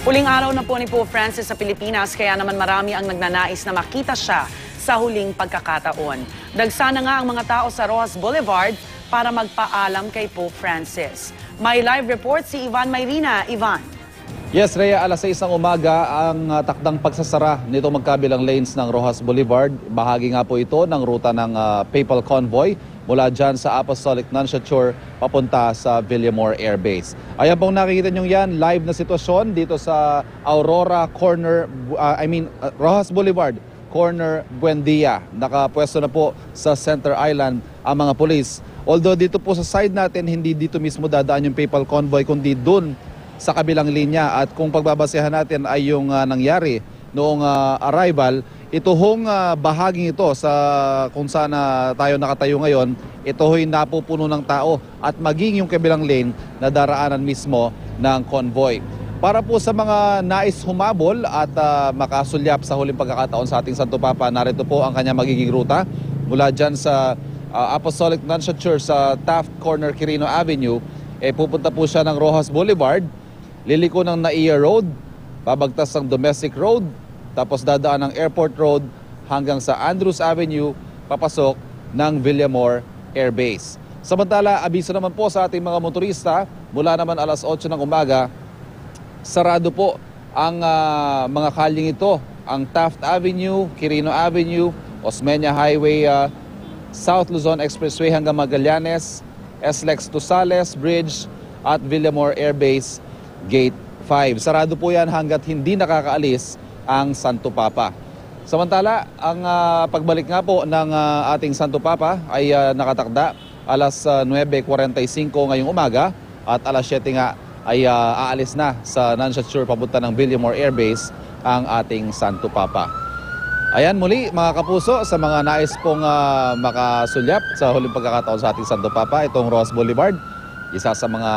Huling araw na po ni Pope Francis sa Pilipinas, kaya naman marami ang nagnanais na makita siya sa huling pagkakataon. Dagsa na nga ang mga tao sa Roxas Boulevard para magpaalam kay Pope Francis. May live report si Ivan Mayrina. Ivan. Yes, Rhea, alas 6 ng umaga ang takdang pagsasara nito magkabilang lanes ng Roxas Boulevard. Bahagi nga po ito ng ruta ng Papal Convoy mula dyan sa Apostolic Nunciature papunta sa Villamor Air Base. Ayan pong nakikita nyo yan, live na sitwasyon dito sa Aurora Corner, Roxas Boulevard, Corner Buendia. Nakapwesto na po sa Center Island ang mga pulis. Although dito po sa side natin, hindi dito mismo dadaan yung Papal Convoy, kundi dun sa kabilang linya. At kung pagbabasehan natin ay yung nangyari noong arrival, ito hong bahaging ito sa kung saan tayo nakatayo ngayon, ito ho'y napupuno ng tao at maging yung kabilang lane na daraanan mismo ng convoy. Para po sa mga nais humabol at makasulyap sa huling pagkakataon sa ating Santo Papa, narito po ang kanya magiging ruta mula dyan sa Apostolic Nunciature sa Taft Corner, Quirino Avenue. Pupunta po siya ng Roxas Boulevard, liliko ng Naiya Road, babagtas ng Domestic Road, tapos dadaan ng Airport Road hanggang sa Andrews Avenue, papasok ng Villamor Air Base. Samantala, abiso naman po sa ating mga motorista, mula naman alas 8 ng umaga, sarado po ang mga kalyeng ito. Ang Taft Avenue, Quirino Avenue, Osmeña Highway, South Luzon Expressway hanggang Magallanes, SLEX to Sales Bridge at Villamor Air Base Gate 5. Sarado po yan hanggat hindi nakakaalis ang Santo Papa. Samantala, ang pagbalik nga po ng ating Santo Papa ay nakatakda alas 9:45 ngayong umaga at alas 7 nga ay aalis na sa Nunciature papunta ng Villamor Air Base ang ating Santo Papa. Ayan muli mga kapuso, sa mga nais pong makasulyap sa huling pagkakataon sa ating Santo Papa, itong Roxas Boulevard, isa sa mga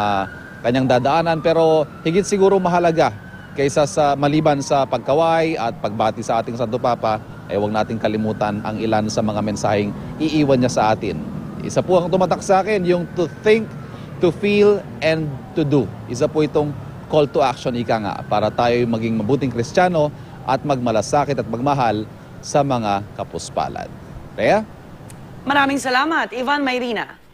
kanyang dadaanan, pero higit siguro mahalaga kaysa sa maliban sa pagkaway at pagbati sa ating Santo Papa, ay huwag nating kalimutan ang ilan sa mga mensaheng iiwan niya sa atin. Isa po ang tumatak sa akin, yung to think, to feel, and to do. Isa po itong call to action, ika nga, para tayo maging mabuting Kristiyano at magmalasakit at magmahal sa mga kapuspalad. Rhea? Maraming salamat, Ivan Mayrina.